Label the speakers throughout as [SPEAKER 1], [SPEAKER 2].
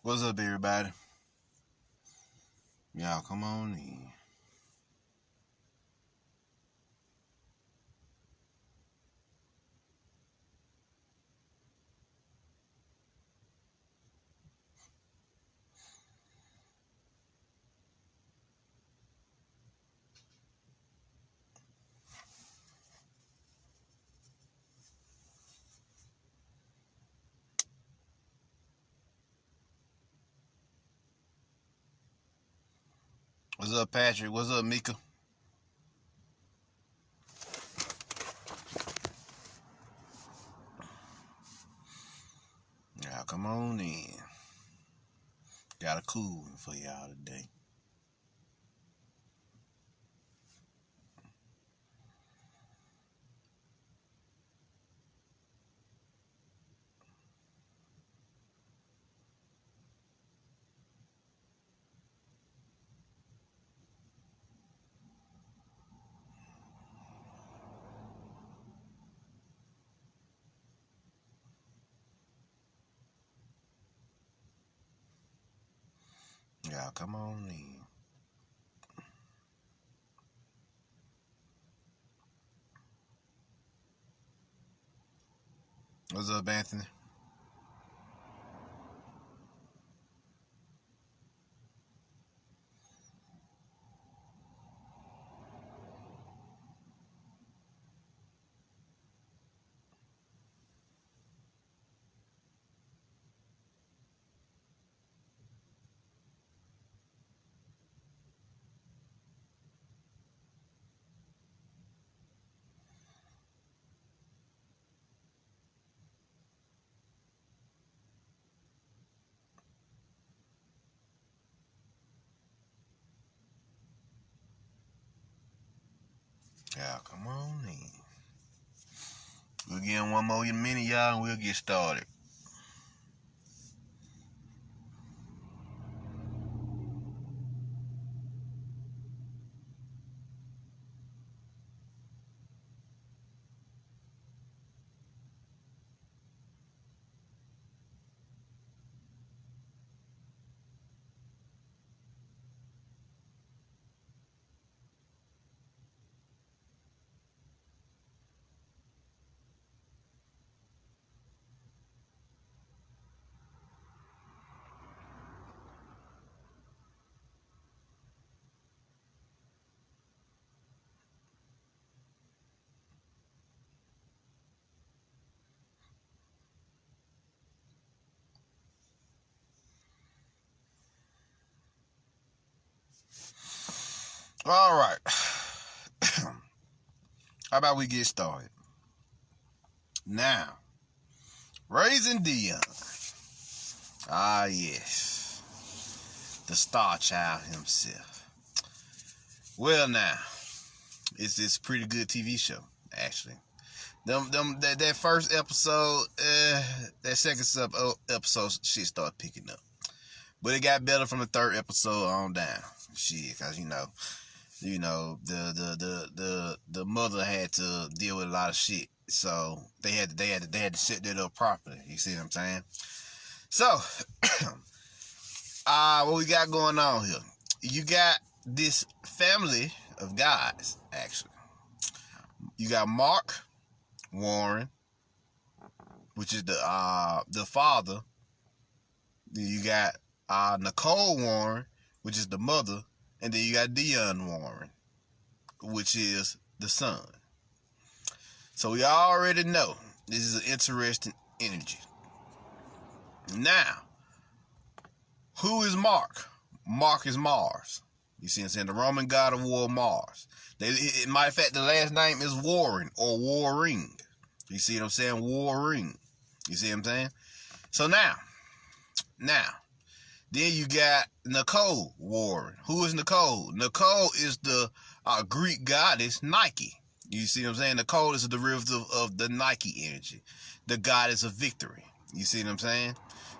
[SPEAKER 1] What's up, everybody? Y'all, come on in. What's up, Patrick? What's up, Mika? Y'all, come on in. Got a cool one for y'all today. Y'all, come on in. What's up, Anthony? Y'all, come on in. We'll get in one more minute, y'all, and we'll get started. All right. How about we get started? Now, raising Dion. Ah, yes. The star child himself. Well, now, it's this pretty good TV show, actually. That first episode, that second episode, shit started picking up. But it got better from the third episode on down. Shit, cause the mother had to deal with a lot of shit, so they had to set that up properly. You see what I'm saying? So, what we got going on here? You got this family of guys. Actually, you got Mark Warren, which is the father. Then you got Nicole Warren, which is the mother, and then you got Dion Warren, which is the son. So we already know this is an interesting energy. Now, who is Mark? Mark is Mars. You see what I'm saying? The Roman god of war, Mars. Matter of fact, the last name is Warren or Warring. You see what I'm saying? Warring. You see what I'm saying? So now, then you got Nicole Warren. Who is Nicole? Nicole is the Greek goddess Nike. You see what I'm saying? Nicole is a derivative of the Nike energy, the goddess of victory. You see what I'm saying?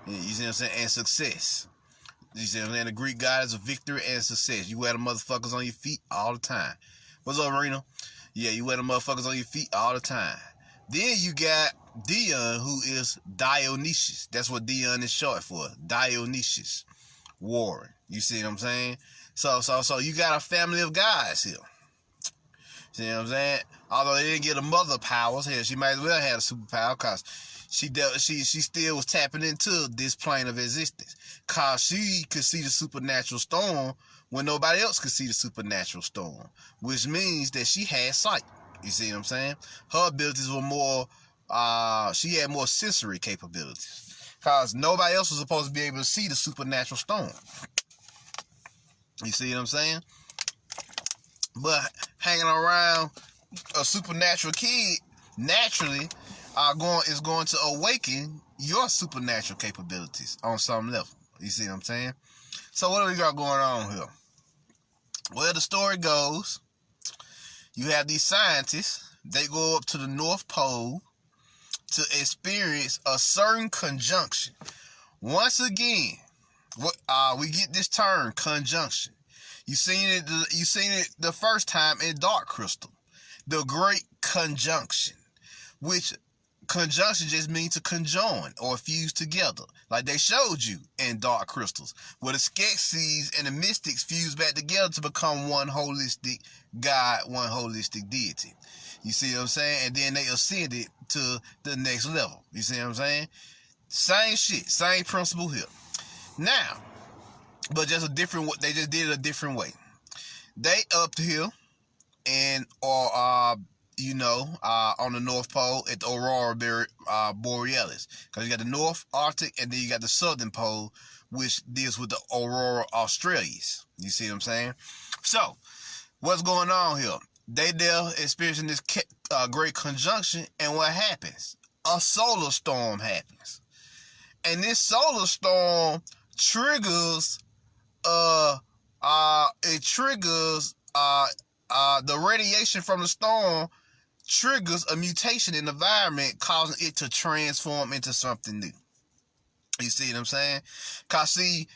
[SPEAKER 1] You see what I'm saying? And success. You see what I'm saying? The Greek goddess of victory and success. You wear the motherfuckers on your feet all the time. What's up, Reno? Yeah, you wear the motherfuckers on your feet all the time. Then you got Dion, who is Dionysius. That's what Dion is short for. Dionysius Warren. You see what I'm saying? So you got a family of guys here. See what I'm saying? Although they didn't get a mother powers, hell, she might as well have a superpower because she still was tapping into this plane of existence. Because she could see the supernatural storm when nobody else could see the supernatural storm. Which means that she had sight. You see what I'm saying? Her abilities were more, she had more sensory capabilities. Because nobody else was supposed to be able to see the supernatural storm. You see what I'm saying? But hanging around a supernatural kid naturally is going to awaken your supernatural capabilities on some level. You see what I'm saying? So what do we got going on here? Well, the story goes, you have these scientists, they go up to the North Pole to experience a certain conjunction. Once again, we get this term, conjunction. You seen it the first time in Dark Crystal. The Great Conjunction. Which conjunction just means to conjoin or fuse together. Like they showed you in Dark Crystals. Where the Skeksis and the Mystics fuse back together to become one holistic God, one holistic deity. You see what I'm saying? And then they ascended to the next level. You see what I'm saying? Same shit. Same principle here. Now, but just a different, they just did it a different way. They up here and on the North Pole at the Aurora Borealis. Because you got the North Arctic and then you got the Southern Pole, which deals with the Aurora Australis. You see what I'm saying? So, what's going on here? They're experiencing this great conjunction, and what happens? A solar storm happens. And this solar storm triggers the radiation from the storm triggers a mutation in the environment, causing it to transform into something new. You see what I'm saying? Cause see,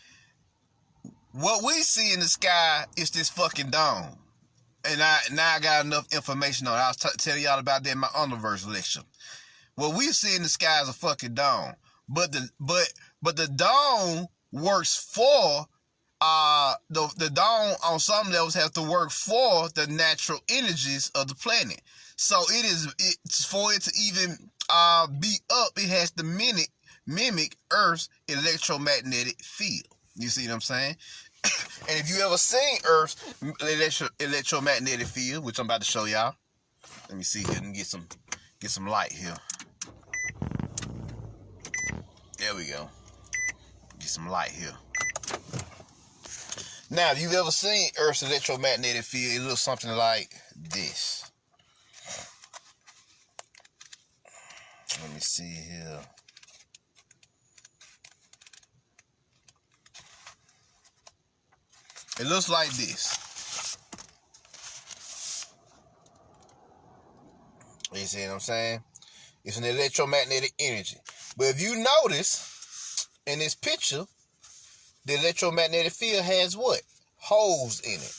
[SPEAKER 1] what we see in the sky is this fucking dome. And I got enough information on it. I'll tell y'all about that in my Underverse lecture. What we see in the sky is a fucking dome. But the dome works for the dome on some levels has to work for the natural energies of the planet. So for it to even be up, it has to mimic Earth's electromagnetic field. You see what I'm saying? And if you ever seen Earth's electromagnetic field, which I'm about to show y'all. Let me see here and get some light here. There we go. Get some light here. Now, if you've ever seen Earth's electromagnetic field, it looks something like this. Let me see here. It looks like this. You see what I'm saying? It's an electromagnetic energy. But if you notice, in this picture, the electromagnetic field has what? Holes in it.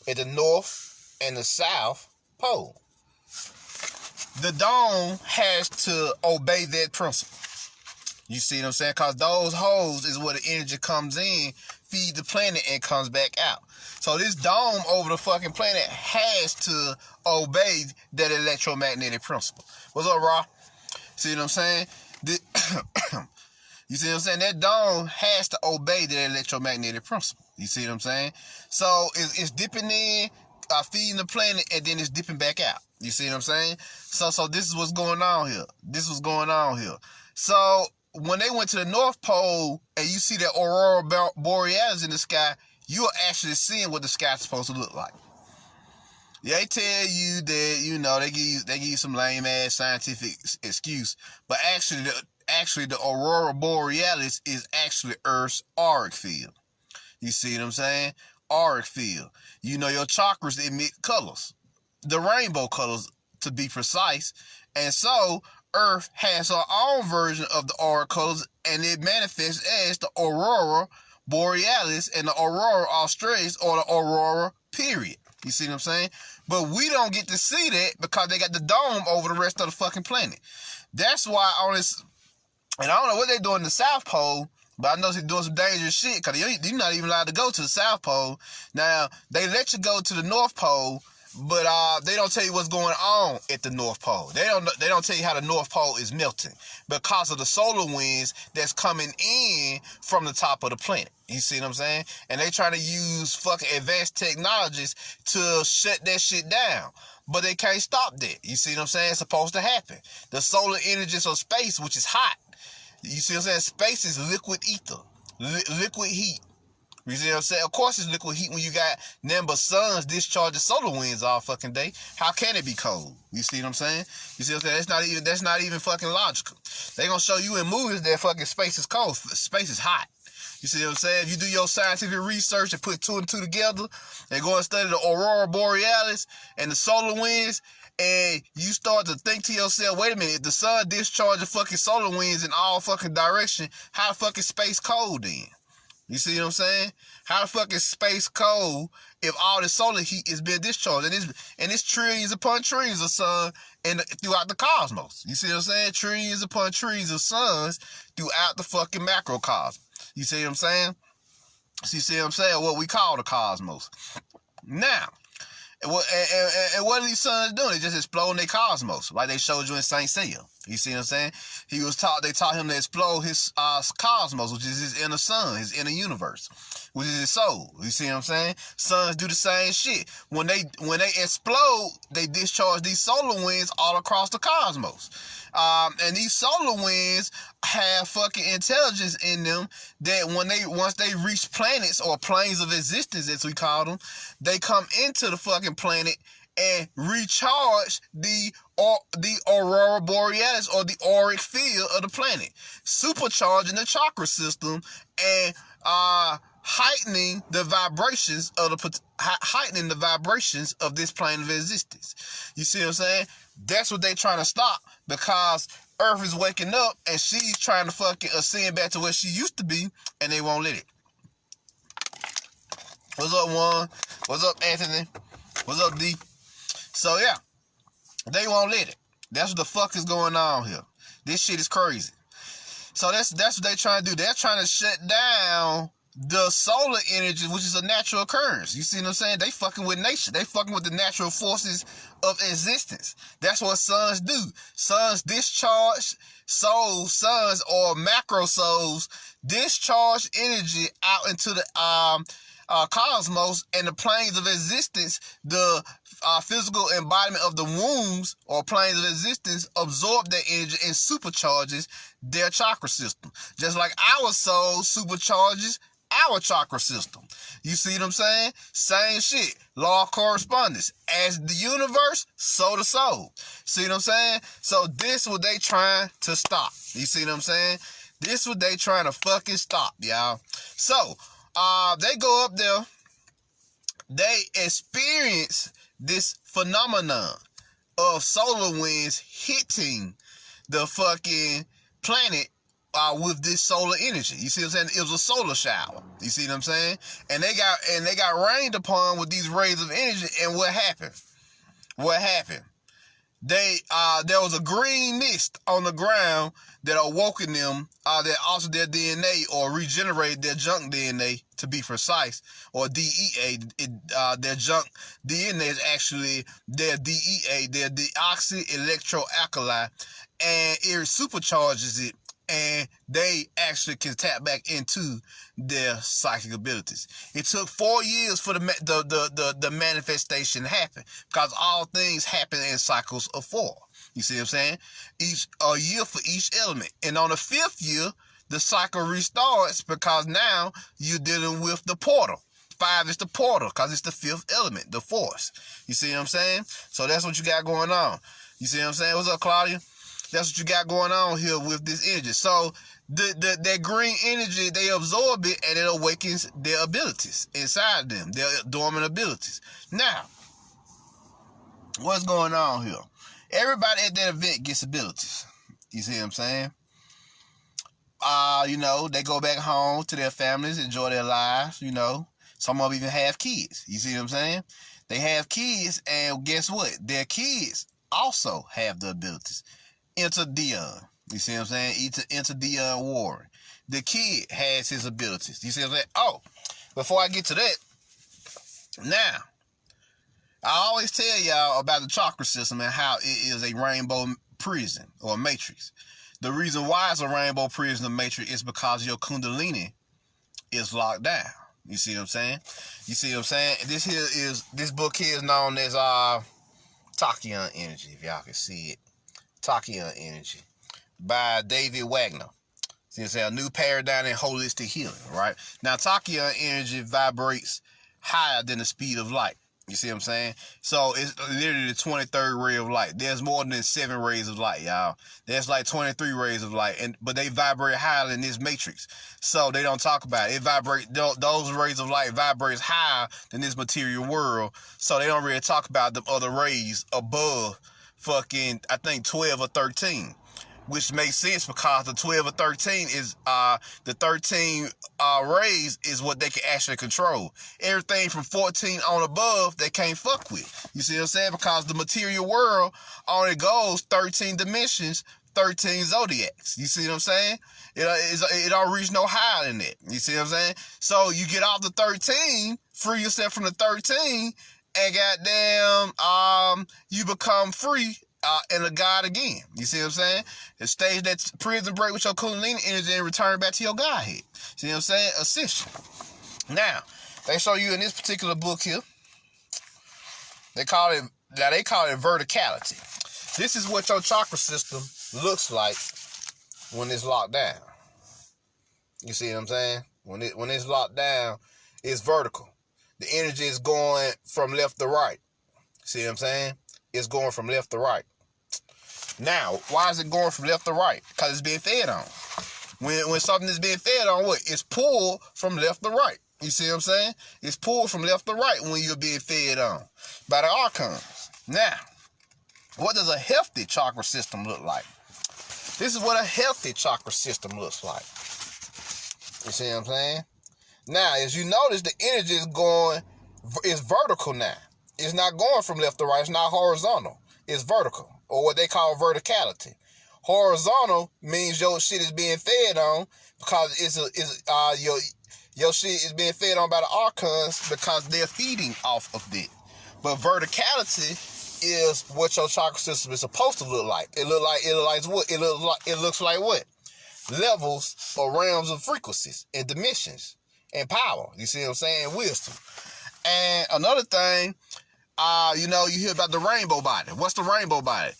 [SPEAKER 1] At the north and the south pole. The dome has to obey that principle. You see what I'm saying? Because those holes is where the energy comes in, feeds the planet, and comes back out. So this dome over the fucking planet has to obey that electromagnetic principle. What's up, Raw? See what I'm saying? You see what I'm saying? That dome has to obey the electromagnetic principle. You see what I'm saying? So it's dipping in, feeding the planet, and then it's dipping back out. You see what I'm saying? So this is what's going on here. So when they went to the North Pole and you see that Aurora Borealis in the sky, you are actually seeing what the sky's supposed to look like. They tell you that, they give you some lame ass scientific excuse, but actually the Aurora Borealis is actually Earth's auric field. You see what I'm saying? Auric field. Your chakras emit colors. The rainbow colors, to be precise. And so, Earth has her own version of the auric colors, and it manifests as the Aurora Borealis and the Aurora Australis, or the Aurora period. You see what I'm saying? But we don't get to see that because they got the dome over the rest of the fucking planet. That's why on this, and I don't know what they doing in the South Pole, but I know they're doing some dangerous shit because you're not even allowed to go to the South Pole. Now, they let you go to the North Pole, but they don't tell you what's going on at the North Pole. They don't tell you how the North Pole is melting because of the solar winds that's coming in from the top of the planet. You see what I'm saying? And they trying to use fucking advanced technologies to shut that shit down. But they can't stop that. You see what I'm saying? It's supposed to happen. The solar energies of space, which is hot. You see what I'm saying? Space is liquid ether. Liquid heat. You see what I'm saying? Of course it's liquid heat when you got nothing but suns discharging solar winds all fucking day. How can it be cold? You see what I'm saying? You see what I'm saying? That's not even fucking logical. They gonna show you in movies that fucking space is cold. Space is hot. You see what I'm saying? If you do your scientific research and put two and two together and go and study the aurora borealis and the solar winds, and you start to think to yourself, wait a minute, if the sun discharges fucking solar winds in all fucking direction, how the fucking space cold then? You see what I'm saying? How the fuck is space cold if all the solar heat is being discharged? And it's trillions upon trillions of sun throughout the cosmos. You see what I'm saying? Trillions upon trillions of suns throughout the fucking macrocosm. You see what I'm saying? You see what I'm saying? What we call the cosmos. Now, and what are these suns doing? They just exploding their cosmos, like they showed you in Saint Seiya. You see what I'm saying? They taught him to explode his cosmos, which is his inner sun, his inner universe, which is his soul. You see what I'm saying? Suns do the same shit. When they explode, they discharge these solar winds all across the cosmos. And these solar winds have fucking intelligence in them that once they reach planets or planes of existence, as we call them, they come into the fucking planet and recharge the aurora borealis or the auric field of the planet, supercharging the chakra system and heightening the vibrations of this plane of existence. You see what I'm saying? That's what they trying to stop because Earth is waking up and she's trying to fucking ascend back to where she used to be, and they won't let it. What's up, Juan? What's up, Anthony? What's up, D? So yeah, they won't let it. That's what the fuck is going on here. This shit is crazy. So that's what they trying to do. They're trying to shut down the solar energy, which is a natural occurrence. You see what I'm saying? They fucking with nature. They fucking with the natural forces of existence. That's what suns do. Suns discharge souls, suns or macro souls discharge energy out into the cosmos and the planes of existence. The physical embodiment of the wombs or planes of existence absorb that energy and supercharges their chakra system. Just like our soul supercharges our chakra system. You see what I'm saying? Same shit. Law of correspondence. As the universe, so the soul. See what I'm saying? So this what they trying to stop. You see what I'm saying? This what they trying to fucking stop, y'all. So, they go up there. They experience this phenomenon of solar winds hitting the fucking planet with this solar energy. You see what I'm saying? It was a solar shower. You see what I'm saying? And they got rained upon with these rays of energy. And what happened? What happened? There was a green mist on the ground that awoken them, that altered their DNA or regenerated their junk DNA, to be precise, or DEA. Their junk DNA is actually their DEA, their deoxy-electroalkali, and it supercharges it, and they actually can tap back into their psychic abilities. It took 4 years for the manifestation to happen, because all things happen in cycles of 4. You see what I'm saying? A year for each element. And on the 5th year, the cycle restarts, because now you're dealing with the portal. 5 is the portal, because it's the 5th element, the force. You see what I'm saying? So that's what you got going on. You see what I'm saying? What's up, Claudia? That's what you got going on here with this energy. So that green energy, they absorb it, and it awakens their abilities inside them, their dormant abilities. Now, what's going on here? Everybody at that event gets abilities. You see what I'm saying? They go back home to their families, enjoy their lives, Some of them even have kids. You see what I'm saying? They have kids, and guess what? Their kids also have the abilities. Enter Dion. You see what I'm saying? Enter Dion Warren. The kid has his abilities. You see what I'm saying? Oh, before I get to that, now, I always tell y'all about the chakra system and how it is a rainbow prison or matrix. The reason why it's a rainbow prison or matrix is because your kundalini is locked down. You see what I'm saying? You see what I'm saying? This book here is known as Tachyon Energy, if y'all can see it. Tachyon Energy by David Wagner. See what I'm saying? A new paradigm in holistic healing, right? Now, Tachyon Energy vibrates higher than the speed of light. You see what I'm saying? So it's literally the 23rd ray of light. There's more than 7 rays of light, y'all. There's like 23 rays of light, but they vibrate higher than this matrix. So they don't talk about it. Those rays of light vibrates higher than this material world. So they don't really talk about the other rays above fucking, I think, 12 or 13. Which makes sense because the 12 or 13 is the 13 rays is what they can actually control. Everything from 14 on above they can't fuck with. You see what I'm saying? Because the material world only goes 13 dimensions, 13 zodiacs. You see what I'm saying? It don't reach no higher than that. You see what I'm saying? So you get off the 13, free yourself from the 13, and goddamn, you become free. And a God again. You see what I'm saying? The stage that prison break with your kundalini energy and return back to your Godhead. See what I'm saying? Ascension. Now, they show you in this particular book here, they call it verticality. This is what your chakra system looks like when it's locked down. You see what I'm saying? When it's locked down, it's vertical. The energy is going from left to right. See what I'm saying? It's going from left to right. Now, why is it going from left to right? Because it's being fed on. When something is being fed on, what? It's pulled from left to right. You see what I'm saying? It's pulled from left to right when you're being fed on by the archons. Now, what does a healthy chakra system look like? This is what a healthy chakra system looks like. You see what I'm saying? Now, as you notice, the energy is vertical now. It's not going from left to right. It's not horizontal. It's vertical, or what they call verticality. Horizontal means your shit is being fed on because your shit is being fed on by the archons because they're feeding off of it. But verticality is what your chakra system is supposed to look like. It looks like what? Levels or realms of frequencies and dimensions and power. You see what I'm saying? Wisdom. And another thing, you hear about the rainbow body. What's the rainbow body?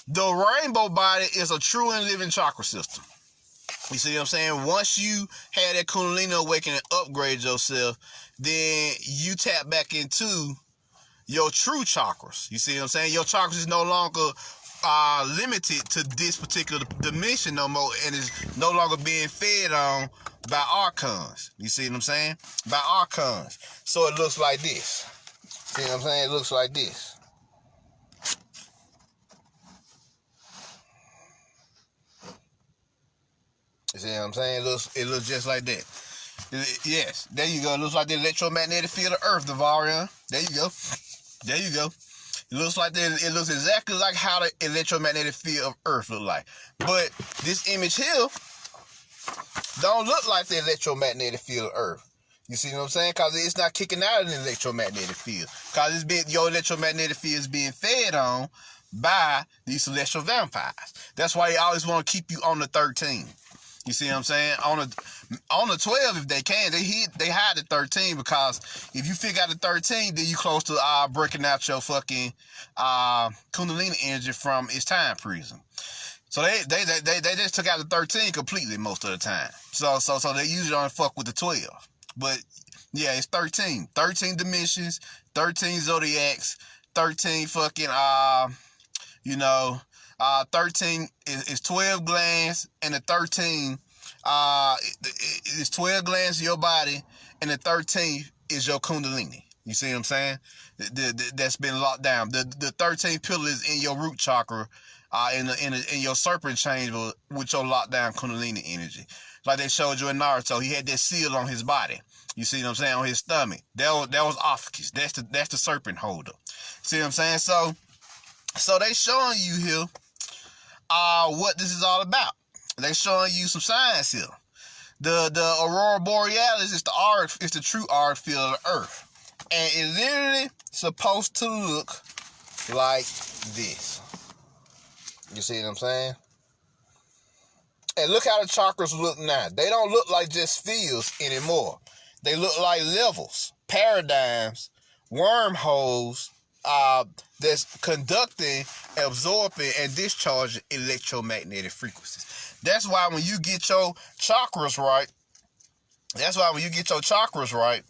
[SPEAKER 1] The rainbow body is a true and living chakra system. You see what I'm saying? Once you had that Kundalini awakening and upgrade yourself, then you tap back into your true chakras. You see what I'm saying? Your chakras is no longer limited to this particular dimension no more, and is no longer being fed on by archons. You see what I'm saying? By archons. So it looks like this. See what I'm saying? It looks like this. You see what I'm saying? It looks just like that. Yes, there you go. It looks like the electromagnetic field of Earth, Devarian. There you go. There you go. It looks like that. It looks exactly like how the electromagnetic field of Earth look like. But this image here don't look like the electromagnetic field of Earth. You see what I'm saying? Because it's not kicking out of the electromagnetic field. Because your electromagnetic field is being fed on by these celestial vampires. That's why they always want to keep you on the 13. You see what I'm saying? On the 12, if they can, they hide the 13, because if you figure out the 13, then you close to breaking out your fucking Kundalini energy from its time prison. So they just took out the 13 completely most of the time. So they usually don't fuck with the 12. But yeah, it's 13. 13 dimensions, 13 zodiacs, 13 fucking 13 is 12 glands, and the 13 is 12 glands of your body, and the 13 is your Kundalini. You see what I'm saying? That's been locked down. The 13 pillars in your root chakra, in your serpent chamber with your locked down Kundalini energy. like they showed you in Naruto. He had that seal on his body. You see what I'm saying? On his stomach. That was Ophiuchus. That's the serpent holder. See what I'm saying? So they showing you here what this is all about. They showing you some science here. The aurora borealis is the true auric field of the Earth. And it literally supposed to look like this. You see what I'm saying? And look how the chakras look now. They don't look like just fields anymore. They look like levels, paradigms, wormholes that's conducting, absorbing, and discharging electromagnetic frequencies. That's why when you get your chakras right,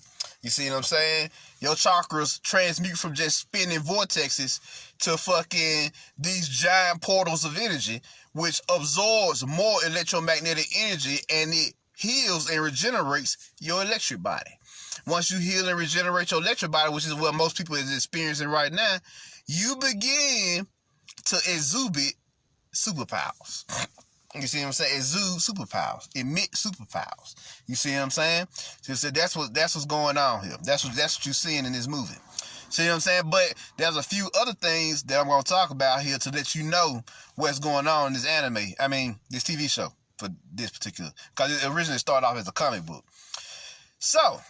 [SPEAKER 1] you see what I'm saying? Your chakras transmute from just spinning vortexes to fucking these giant portals of energy, which absorbs more electromagnetic energy, and it heals and regenerates your electric body. Once you heal and regenerate your electric body, which is what most people is experiencing right now, you begin to exhibit superpowers. You see what I'm saying? Exude superpowers, emit superpowers. You see what I'm saying? So that's what's going on here. That's what you're seeing in this movie. See what I'm saying? But there's a few other things that I'm going to talk about here to let you know what's going on in this this TV show for this particular, because it originally started off as a comic book. So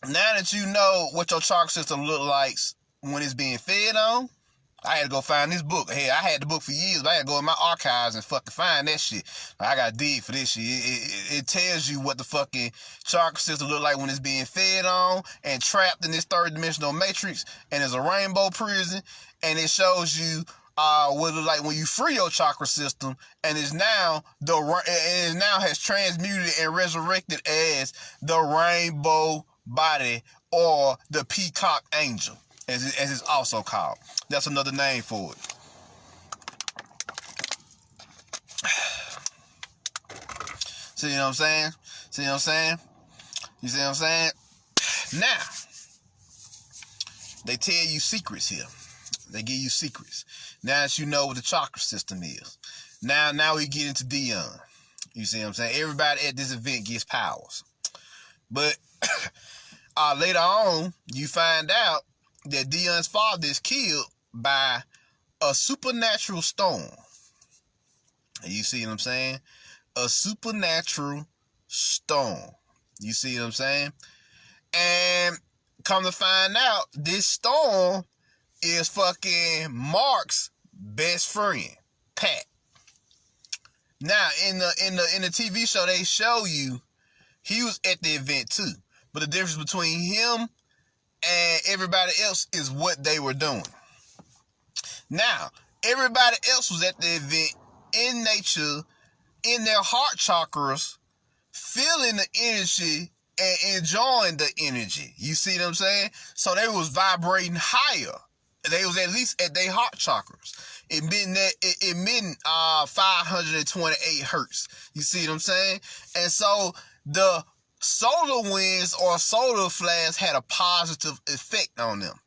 [SPEAKER 1] now that you know what your chakra system look like when it's being fed on, I had to go find this book. Hey, I had the book for years, but I had to go in my archives and fucking find that shit. I got to dig for this shit. It tells you what the fucking chakra system look like when it's being fed on and trapped in this third-dimensional matrix, and it's a rainbow prison, and it shows you what it look like when you free your chakra system, and it now has transmuted and resurrected as the rainbow body, or the peacock angel, as it's also called. That's another name for it. See what I'm saying? See what I'm saying? You see what I'm saying? Now, they tell you secrets here. They give you secrets. Now that you know what the chakra system is. Now we get into Dion. You see what I'm saying? Everybody at this event gets powers. But later on, you find out that Dion's father is killed by a supernatural storm. And you see what I'm saying? A supernatural storm. You see what I'm saying? And come to find out, this storm is fucking Mark's best friend, Pat. Now, in the TV show, they show you he was at the event too. But the difference between him and everybody else is what they were doing. Now, everybody else was at the event in nature, in their heart chakras, feeling the energy and enjoying the energy. You see what I'm saying? So they was vibrating higher. They was at least at their heart chakras. Emitting 528 hertz. You see what I'm saying? And so the solar winds or solar flares had a positive effect on them.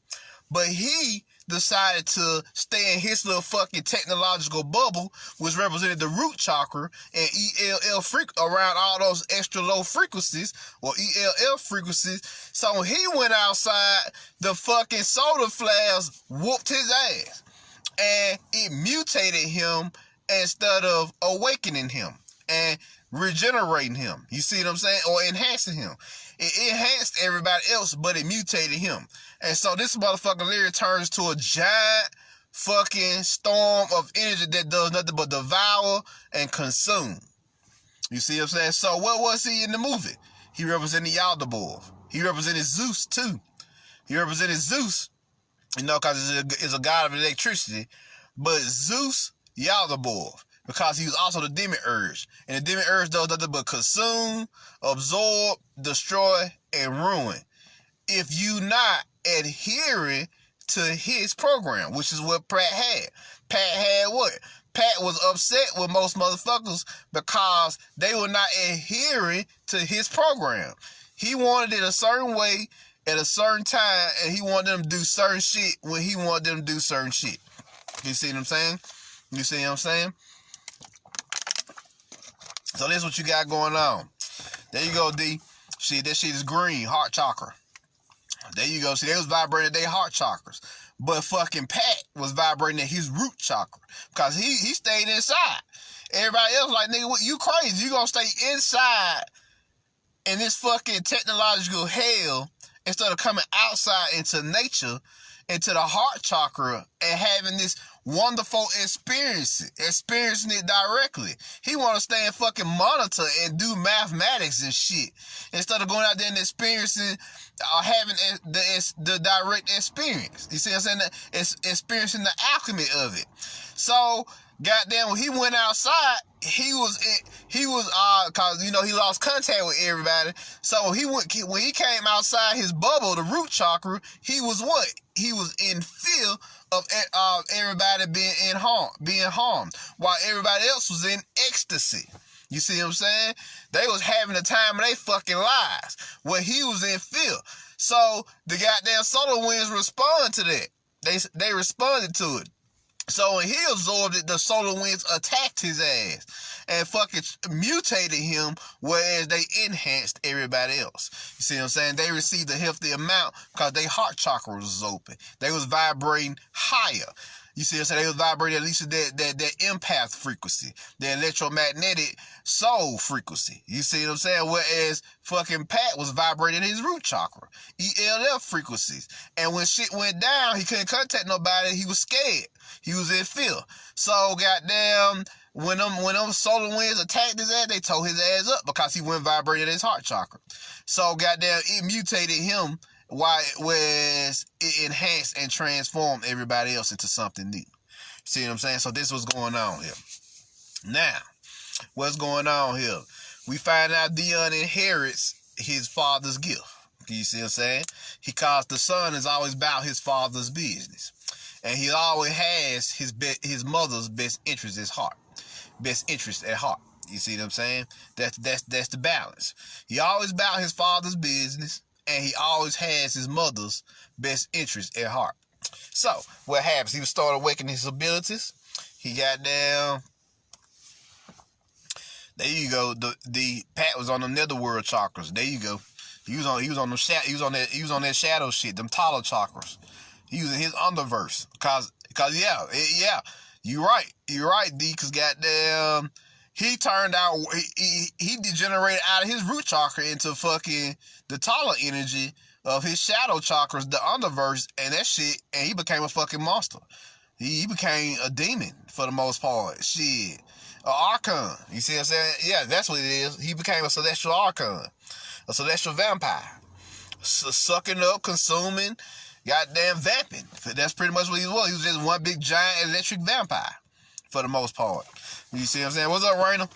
[SPEAKER 1] But he decided to stay in his little fucking technological bubble, which represented the root chakra, and ELL around all those extra low frequencies, or ELL frequencies. So he went outside, the fucking solar flares whooped his ass. And it mutated him instead of awakening him and regenerating him. You see what I'm saying? Or enhancing him. It enhanced everybody else, but it mutated him. And so this motherfucker literally turns to a giant fucking storm of energy that does nothing but devour and consume. You see what I'm saying? So what was he in the movie? He represented Yaldabaoth. He represented Zeus too. He represented Zeus, because it's a god of electricity. But Zeus, Yaldabaoth, because he was also the demiurge. And the demiurge does nothing but consume, absorb, destroy, and ruin. If you not adhering to his program, which is what Pat had. Pat had what? Pat was upset with most motherfuckers because they were not adhering to his program. He wanted it a certain way at a certain time, and he wanted them to do certain shit when he wanted them to do certain shit. You see what I'm saying? You see what I'm saying? So this is what you got going on. There you go, D. See, that shit is green, heart chakra. There you go. See, they was vibrating their heart chakras. But fucking Pat was vibrating at his root chakra. Because he stayed inside. Everybody else like, nigga, what, you crazy. You gonna stay inside in this fucking technological hell instead of coming outside into nature, into the heart chakra, and having this wonderful experiencing it directly. He want to stay and fucking monitor and do mathematics and shit instead of going out there and experiencing having the direct experience. You see what I'm saying? It's experiencing the alchemy of it. So goddamn, when he went outside, he was cause you know he lost contact with everybody. So when he came outside his bubble, the root chakra, he was what? He was in fear of everybody being harmed, while everybody else was in ecstasy. You see what I'm saying? They was having the time of their fucking lives, where he was in fear. So the goddamn solar winds respond to that. They responded to it. So when he absorbed it, the solar winds attacked his ass and fucking mutated him, whereas they enhanced everybody else. You see what I'm saying? They received a healthy amount because their heart chakra was open. They was vibrating higher. You see what I'm saying? They was vibrating at least that empath frequency, the electromagnetic soul frequency. You see what I'm saying? Whereas fucking Pat was vibrating his root chakra, ELF frequencies. And when shit went down, he couldn't contact nobody. He was scared. He was in fear. So goddamn, when them solar winds attacked his ass, they tore his ass up because he went vibrating his heart chakra. So goddamn, it mutated him. Whereas it enhanced and transformed everybody else into something new. See what I'm saying? So this was going on here. Now, what's going on here? We find out Dion inherits his father's gift. You see what I'm saying? Because the son is always about his father's business. And he always has his mother's best interest at heart. You see what I'm saying? That's the balance. He always about his father's business. And he always has his mother's best interest at heart. So, what happens? He started awakening his abilities. He got down. There you go. The Pat was on the netherworld chakras. There you go. He was on that shadow shit. Them taller chakras. He was in his underverse. Cause yeah. You're right, D. Cause goddamn. He turned out, he degenerated out of his root chakra into fucking the taller energy of his shadow chakras, the underverse, and that shit, and he became a fucking monster. He became a demon for the most part. Shit. An archon. You see what I'm saying? Yeah, that's what it is. He became a celestial archon. A celestial vampire. Sucking up, consuming, goddamn vamping. That's pretty much what he was. He was just one big giant electric vampire. For the most part. You see what I'm saying? What's up, Raina?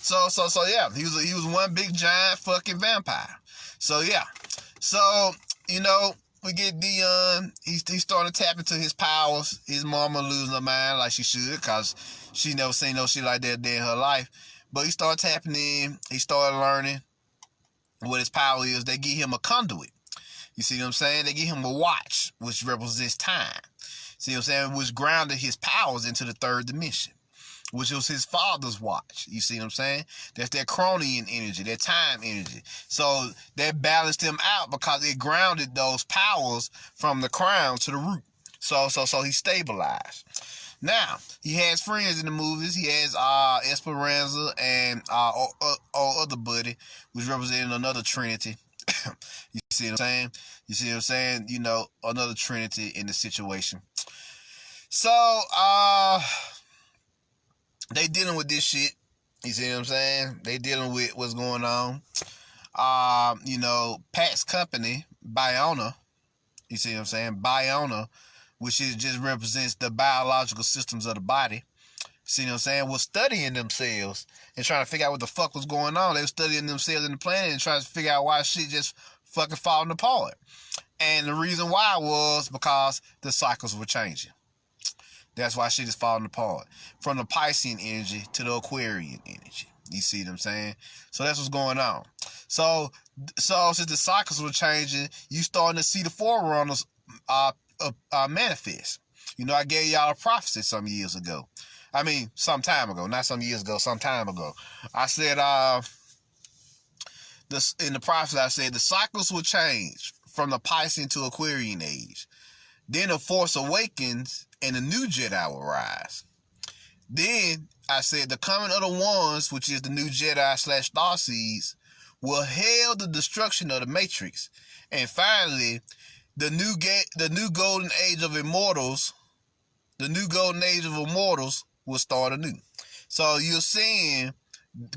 [SPEAKER 1] So yeah, he was one big giant fucking vampire. So yeah. So, you know, we get Dion. He's starting to tap into his powers. His mama losing her mind like she should, because she never seen no shit like that day in her life. But he started tapping in. He started learning what his power is. They give him a conduit. You see what I'm saying? They give him a watch, which represents time. See what I'm saying? Which grounded his powers into the third dimension, which was his father's watch. You see what I'm saying? That's that Cronian energy, that time energy. So that balanced him out because it grounded those powers from the crown to the root. So he stabilized. Now, he has friends in the movies. He has Esperanza and other buddy, which represented another trinity. You see what I'm saying? You know, another trinity in the situation. So, they dealing with this shit. You see what I'm saying? They dealing with what's going on. You know, Pat's company, Biona, you see what I'm saying? Biona, which just represents the biological systems of the body. See what I'm saying? Was studying themselves and trying to figure out what the fuck was going on. They were studying themselves in the planet and trying to figure out why shit just fucking falling apart. And the reason why was because the cycles were changing. That's why shit is falling apart. From the Piscean energy to the Aquarian energy. You see what I'm saying? So that's what's going on. So since the cycles were changing, you starting to see the forerunners manifest. You know, I gave y'all a prophecy some years ago I mean, some time ago, not some years ago, some time ago. I said, this in the prophecy, I said the cycles will change from the Piscean to Aquarian age. Then the Force awakens and the new Jedi will rise. Then I said the coming of the ones, which is the new Jedi / Starseeds, will hail the destruction of the Matrix. And finally, the new golden age of immortals, will start anew. So you're seeing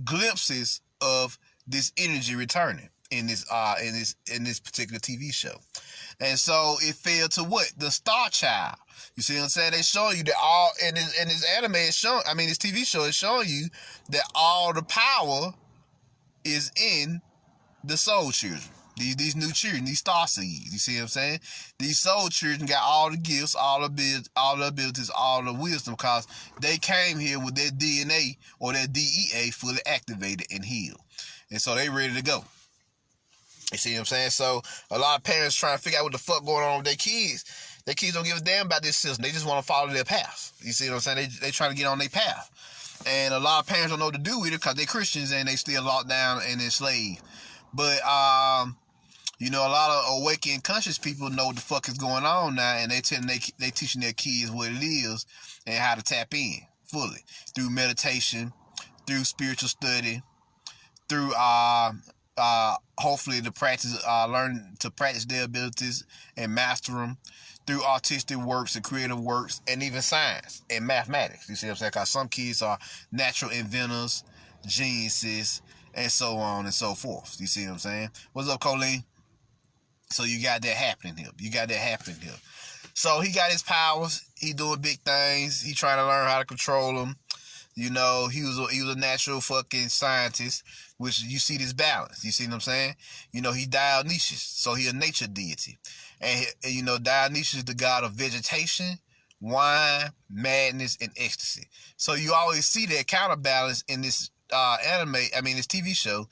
[SPEAKER 1] glimpses of this energy returning in this particular TV show. And so it fell to what? The Star Child. You see what I'm saying? They show you that all in this anime is showing, I mean this TV show is showing you that all the power is in the soul children. These new children, these star seeds. You see what I'm saying? These soul children got all the gifts, all the abilities, all the wisdom, because they came here with their DNA or their DEA fully activated and healed. And so they ready to go. You see what I'm saying? So a lot of parents trying to figure out what the fuck going on with their kids. Their kids don't give a damn about this system. They just want to follow their path. You see what I'm saying? They trying to get on their path. And a lot of parents don't know what to do with it because they're Christians and they still locked down and enslaved. But, you know, a lot of awakened conscious people know what the fuck is going on now, and they teaching their kids what it is and how to tap in fully through meditation, through spiritual study, through hopefully learn to practice their abilities and master them, through artistic works and creative works, and even science and mathematics. You see what I'm saying? Because some kids are natural inventors, geniuses, and so on and so forth. You see what I'm saying? What's up, Colleen? So you got that happening here. So he got his powers. He doing big things. He trying to learn how to control them. You know, he was a natural fucking scientist, which you see this balance. You see what I'm saying? You know, he Dionysius, so he a nature deity. And you know, Dionysius is the god of vegetation, wine, madness, and ecstasy. So you always see that counterbalance in this this TV show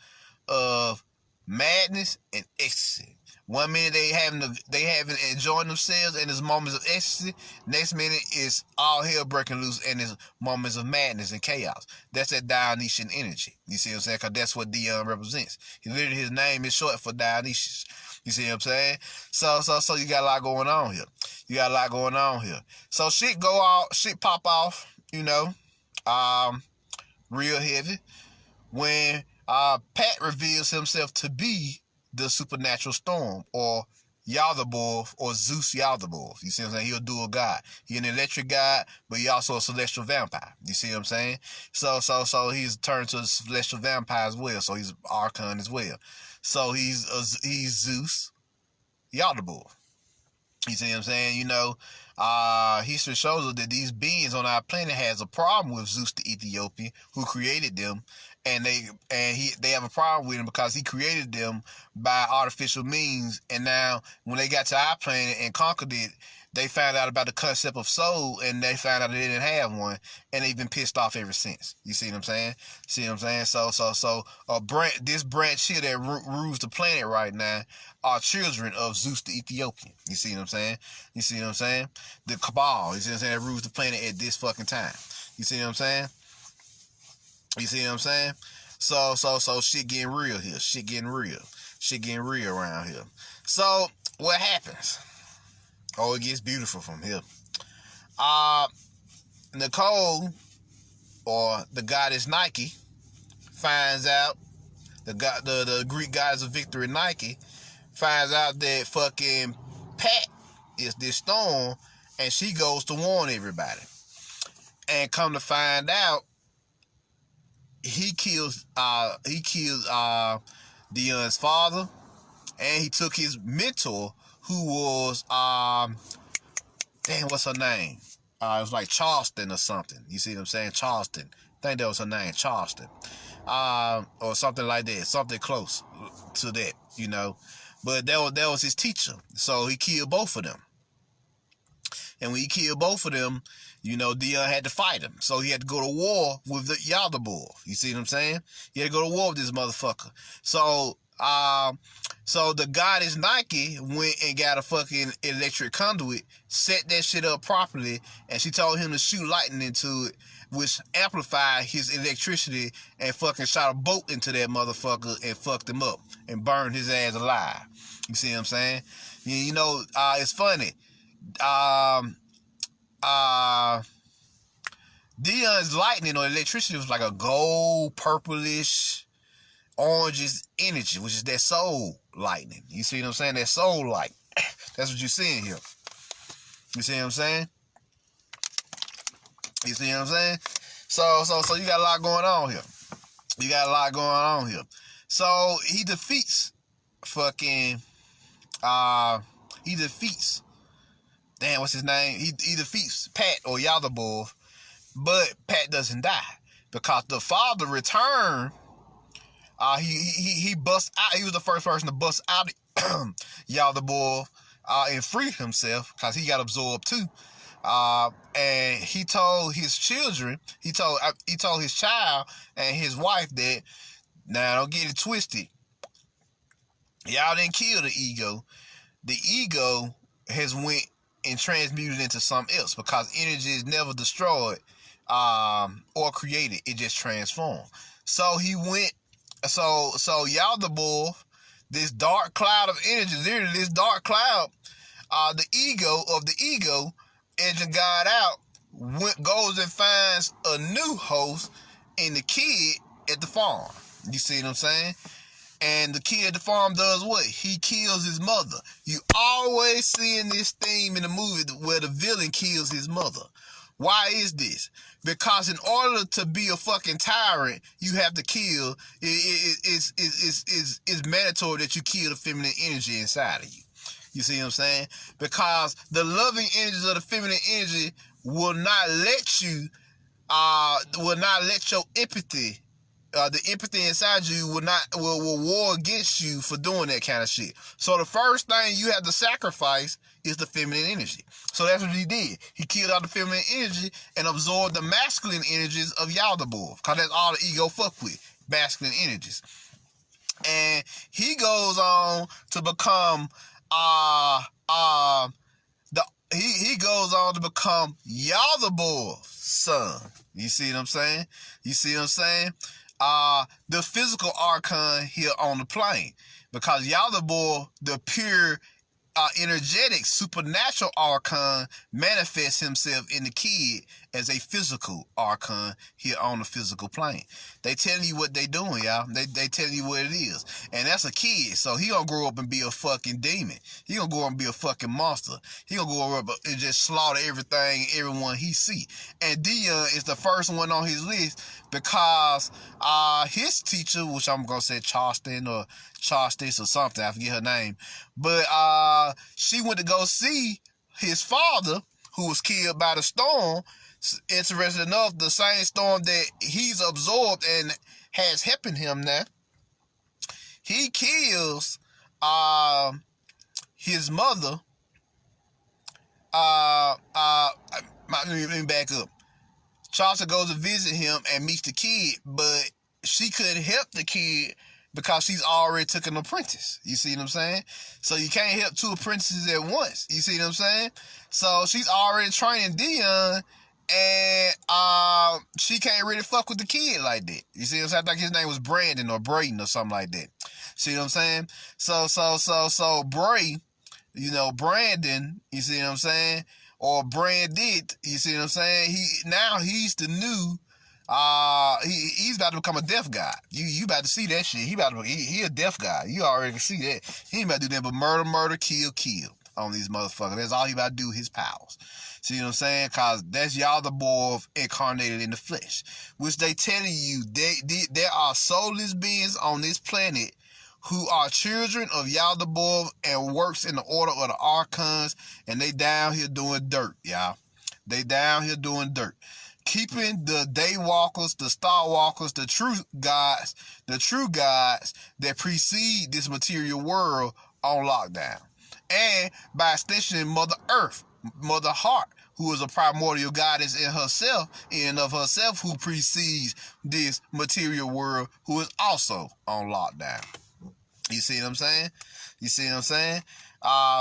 [SPEAKER 1] of madness and ecstasy. 1 minute they having enjoying themselves and there's moments of ecstasy. Next minute is all hell breaking loose and there's moments of madness and chaos. That's that Dionysian energy. You see what I'm saying? Because that's what Dion represents. His name is short for Dionysius. You see what I'm saying? So you got a lot going on here. So shit pop off, you know, real heavy when Pat reveals himself to be the supernatural storm, or Yaldabaoth, or Zeus Yaldabaoth. You see what I'm saying? He'll do a god. He's an electric god, but he also a celestial vampire. You see what I'm saying? So he's turned to a celestial vampire as well. So he's an archon as well. So he's Zeus Yaldabaoth. You see what I'm saying? You know, history shows us that these beings on our planet has a problem with Zeus the Ethiopian, who created them, and they have a problem with him because he created them by artificial means. And now when they got to our planet and conquered it, they found out about the concept of soul, and they found out they didn't have one, and they've been pissed off ever since. You see what I'm saying? So this branch here that rules the planet right now are children of Zeus the Ethiopian. You see what I'm saying? The cabal, you see what I'm saying, that rules the planet at this fucking time. You see what I'm saying? So shit getting real here. Shit getting real around here. So what happens? Oh, it gets beautiful from here. Nicole, or the goddess Nike, finds out, the Greek goddess of victory Nike, finds out that fucking Pat is this storm, and she goes to warn everybody. And come to find out, he kills Dion's father, and he took his mentor, who was what's her name? It was like Charleston or something. You see what I'm saying? Charleston. I think that was her name, Charleston. Or something like that. Something close to that, you know. But that was his teacher. So he killed both of them. And when he killed both of them, you know, Dion had to fight him. So he had to go to war with the Yaldabaoth. You see what I'm saying? He had to go to war with this motherfucker. So the goddess Nike went and got a fucking electric conduit, set that shit up properly, and she told him to shoot lightning into it which amplified his electricity and fucking shot a bolt into that motherfucker and fucked him up and burned his ass alive. You see what I'm saying? You know, it's funny. Dion's lightning or electricity was like a gold, purplish, oranges energy, which is that soul lightning. You see what I'm saying? That soul light. That's what you're seeing here. You see what I'm saying? You see what I'm saying? So you got a lot going on here. You got a lot going on here. So he defeats fucking he defeats what's his name? He defeats Pat or Yaldabaoth, but Pat doesn't die because the father returned. He bust out. He was the first person to bust out Yaldabaoth and free himself because he got absorbed too. And he told his children, he told his child and his wife that, now don't get it twisted, y'all didn't kill the ego. The ego has went and transmuted into something else because energy is never destroyed or created. It just transformed. So he went. So Yaldabaoth, this dark cloud of energy, literally this dark cloud, the ego, edging God out, goes and finds a new host in the kid at the farm. You see what I'm saying? And the kid at the farm does what? He kills his mother. You always seeing this theme in the movie where the villain kills his mother. Why is this? Because in order to be a fucking tyrant, you have to kill. It's mandatory that you kill the feminine energy inside of you. You see what I'm saying? Because the loving energies of the feminine energy will not let you, will not let your empathy, the empathy inside you will war against you for doing that kind of shit. So the first thing you have to sacrifice is the feminine energy. So that's what he did. He killed out the feminine energy and absorbed the masculine energies of Yaldabaoth, because that's all the ego fuck with, masculine energies. And he goes on to become he goes on to become Yaldabaoth's son. You see what I'm saying? You see what I'm saying? The physical archon here on the plane, because Yaldabaoth, the pure energetic supernatural archon, manifests himself in the kid as a physical archon here on the physical plane. They telling you what they doing, y'all. They telling you what it is. And that's a kid, so he gonna grow up and be a fucking demon. He gonna grow up and be a fucking monster. He gonna grow up and just slaughter everything and everyone he see. And Dion is the first one on his list because his teacher, which I'm gonna say Charleston or Charleston or something, I forget her name, but she went to go see his father, who was killed by the storm. Interesting enough, the same storm that he's absorbed and has helping him now. He kills his mother. Let me back up. Charleston goes to visit him and meets the kid, but she couldn't help the kid because she's already took an apprentice. You see what I'm saying? So you can't help two apprentices at once. You see what I'm saying? So she's already training Dion, and she can't really fuck with the kid like that. You see what I'm saying? I think his name was Brandon or Braden or something like that. See what I'm saying? So Bray, Brandon, you see what I'm saying? Or Brandit, you see what I'm saying? He's the new, he's about to become a deaf guy. You about to see that shit. He a deaf guy. You already see that. He ain't about to do that but murder, kill on these motherfuckers. That's all he about to do, his powers. See what I'm saying? Cause that's Yaldabaoth incarnated in the flesh. Which they telling you, there are soulless beings on this planet who are children of Yaldabaoth and works in the order of the archons, and they down here doing dirt, y'all. They down here doing dirt. Keeping the day walkers, the star walkers, the true gods that precede this material world on lockdown. And by extension, Mother Earth, Mother Heart, who is a primordial goddess in and of herself, who precedes this material world, who is also on lockdown. You see what I'm saying? You see what I'm saying?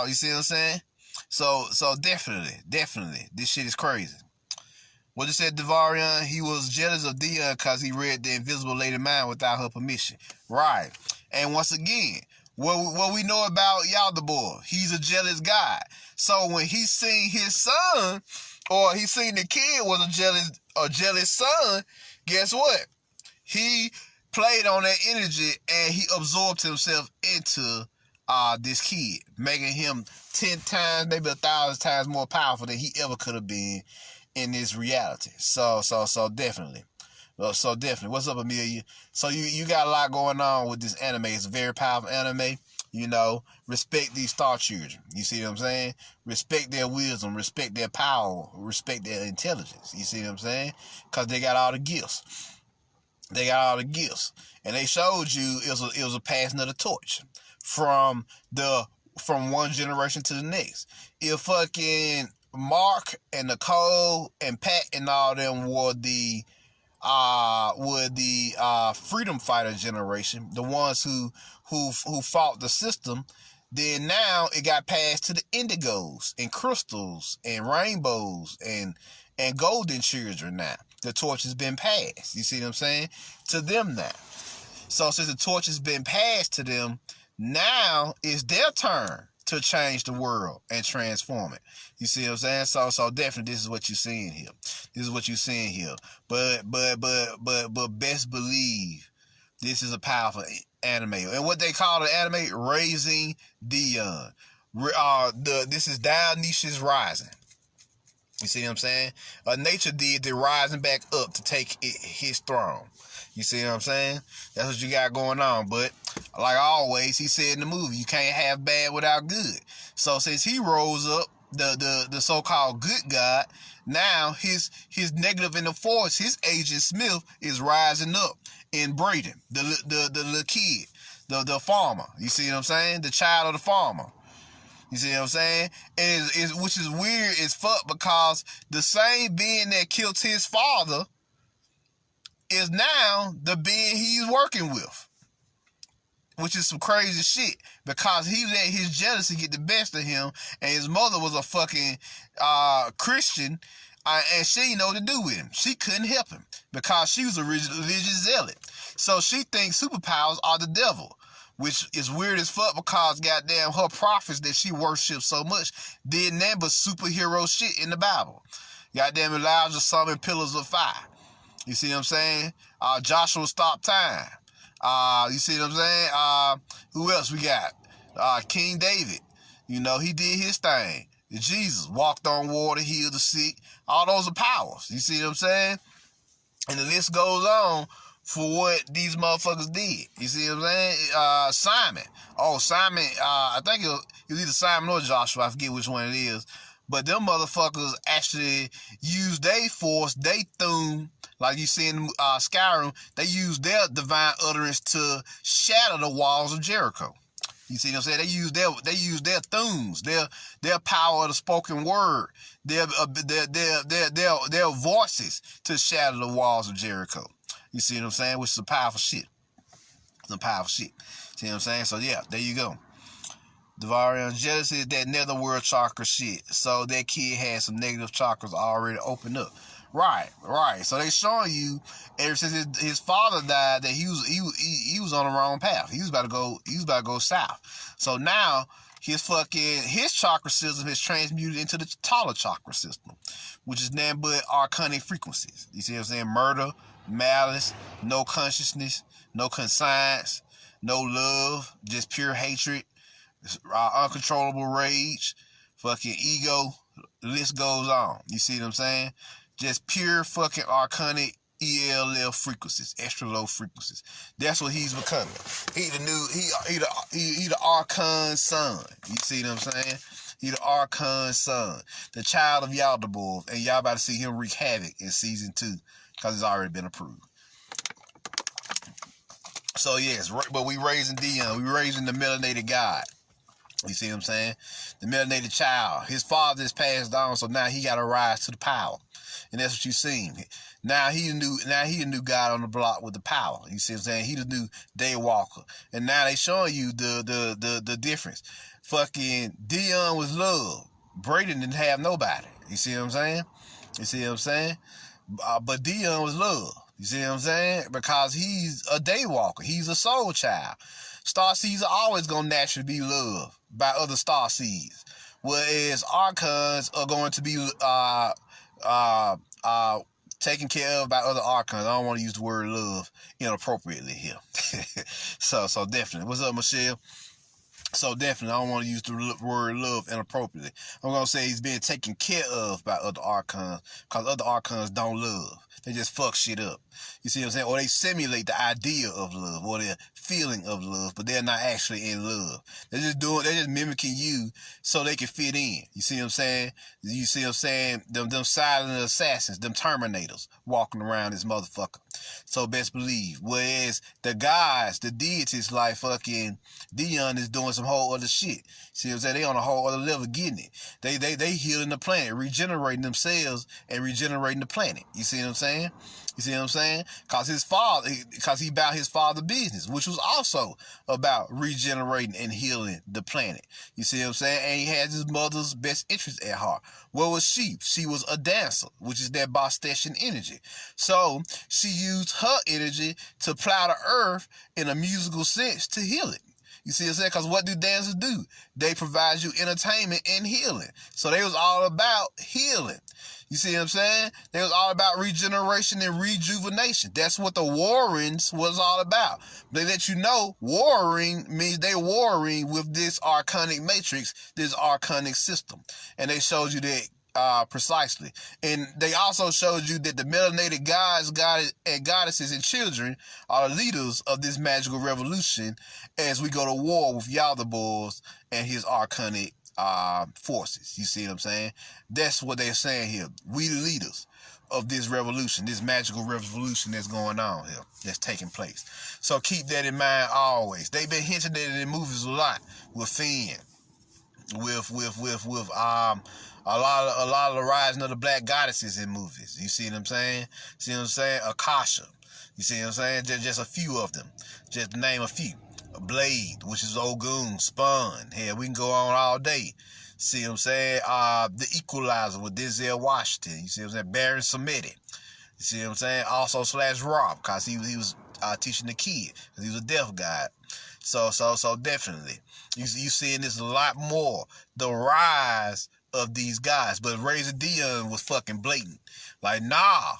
[SPEAKER 1] You see what I'm saying? So definitely, this shit is crazy. What it said, Devarian, he was jealous of Dion because he read the invisible lady mind without her permission. Right. And once again, what we know about Yaldabaoth, he's a jealous guy. So when he seen his son, or he seen the kid was a jealous son, guess what? He played on that energy and he absorbed himself into this kid, making him 10 times, maybe 1,000 times more powerful than he ever could have been in this reality. So definitely. So definitely. What's up, Amelia? So you got a lot going on with this anime. It's a very powerful anime. You know, respect these star children. You see what I'm saying? Respect their wisdom, respect their power, respect their intelligence. You see what I'm saying? Because they got all the gifts. They got all the gifts. And they showed you it was a passing of the torch from one generation to the next. If fucking Mark and Nicole and Pat and all them were the freedom fighter generation, the ones who fought the system, then now it got passed to the indigos and crystals and rainbows and golden children. Now the torch has been passed. You see what I'm saying? To them now. So since the torch has been passed to them, now it's their turn to change the world and transform it. You see what I'm saying? So definitely this is what you're seeing here. This is what you're seeing here. But best believe this is a powerful anime. And what they call the anime, Raising Dion. This is Dionysius Rising. You see what I'm saying? A nature deity rising back up to take his throne. You see what I'm saying? That's what you got going on. But like always, he said in the movie, you can't have bad without good. So since he rose up, the so-called good God, now his negative in the force, his Agent Smith is rising up in Braden, the little kid, the farmer. You see what I'm saying? The child of the farmer. You see what I'm saying? Which is weird as fuck, because the same being that killed his father is now the being he's working with. Which is some crazy shit, because he let his jealousy get the best of him, and his mother was a fucking Christian, and she didn't know what to do with him. She couldn't help him because she was a religious zealot. So she thinks superpowers are the devil, which is weird as fuck, because goddamn her prophets that she worships so much did nothing but superhero shit in the Bible. Goddamn Elijah summoned pillars of fire. You see what I'm saying? Joshua stopped time. You see what I'm saying? Who else we got? King David. You know, he did his thing. Jesus walked on water, healed the sick. All those are powers. You see what I'm saying? And the list goes on for what these motherfuckers did. You see what I'm saying? Simon. Oh, Simon, I think it was either Simon or Joshua. I forget which one it is. But them motherfuckers actually used their force, they thum, like you see in Skyrim, they used their divine utterance to shatter the walls of Jericho. You see what I'm saying? They use their thumbs, their power of the spoken word, their voices to shatter the walls of Jericho. You see what I'm saying? Which is some powerful shit. Some powerful shit. See what I'm saying? So yeah, there you go. Devarian, jealousy is that netherworld chakra shit. So that kid had some negative chakras already opened up. Right. So they showing you ever since his father died that he was on the wrong path. He was about to go south. So now his chakra system has transmuted into the taller chakra system, which is nothing but arcanic frequencies. You see what I'm saying? Murder, malice, no consciousness, no conscience, no love, just pure hatred. Uncontrollable rage, fucking ego, the list goes on. You see what I'm saying? Just pure fucking arcanic ELL frequencies, extra low frequencies. That's what he's becoming. He the Archon son. You see what I'm saying? He the Archon son, the child of Yaldabaoth, and y'all about to see him wreak havoc in season 2 because it's already been approved. So yes, but we raising Dion, we raising the melanated God. You see what I'm saying? The melanated child. His father is passed on, so now he got to rise to the power, and that's what you seen. Now he a new God on the block with the power. You see what I'm saying? He the new Daywalker, and now they showing you the difference. Fucking Dion was love. Braden didn't have nobody. You see what I'm saying? But Dion was love. You see what I'm saying? Because he's a day walker. He's a soul child. Star seeds are always going to naturally be loved by other star seeds. Whereas archons are going to be uh, taken care of by other archons. I don't want to use the word love inappropriately here. So definitely. What's up, Michelle? So definitely, I don't want to use the word love inappropriately. I'm going to say he's being taken care of by other archons, because other archons don't love. They just fuck shit up. You see what I'm saying? Or they simulate the idea of love, or their feeling of love, but they're not actually in love. They're just mimicking you so they can fit in. You see what I'm saying? You see what I'm saying? Them silent assassins, them Terminators, walking around this motherfucker. So best believe. Whereas the guys, the deities like fucking Dion is doing some whole other shit. See what I'm saying? They on a whole other level getting it. They healing the planet, regenerating themselves and regenerating the planet. You see what I'm saying? You see what I'm saying? Because he about his father's business, which was also about regenerating and healing the planet. You see what I'm saying? And he has his mother's best interest at heart. What was she? She was a dancer, which is that Bostetian energy. So she used her energy to plow the earth in a musical sense to heal it. You see what I'm saying? Because what do dancers do? They provide you entertainment and healing. So they was all about healing. You see what I'm saying? They was all about regeneration and rejuvenation. That's what the Warrens was all about. They let you know warring means they warring with this archonic matrix, this archonic system. And they showed you that precisely. And they also showed you that the melanated gods, and goddesses, and children are the leaders of this magical revolution as we go to war with Yaldabaoth and his archonic forces. You see what I'm saying? That's what they're saying here. We the leaders of this revolution, this magical revolution that's going on here, that's taking place. So keep that in mind always. They've been hinting at it in movies a lot with Finn, with a lot of the rising of the black goddesses in movies. You see what I'm saying? See what I'm saying? Akasha. You see what I'm saying? Just a few of them. Just to name a few. Blade, which is Ogun, Spawn. Hell, we can go on all day. See what I'm saying? The Equalizer with Denzel Washington. You see what I'm saying? Baron Samedi. You see what I'm saying? Also / Rob, because he was teaching the kid, because he was a deaf guy. So definitely. You seeing this a lot more. The rise of these guys. But Razor Dion was fucking blatant. Like, nah.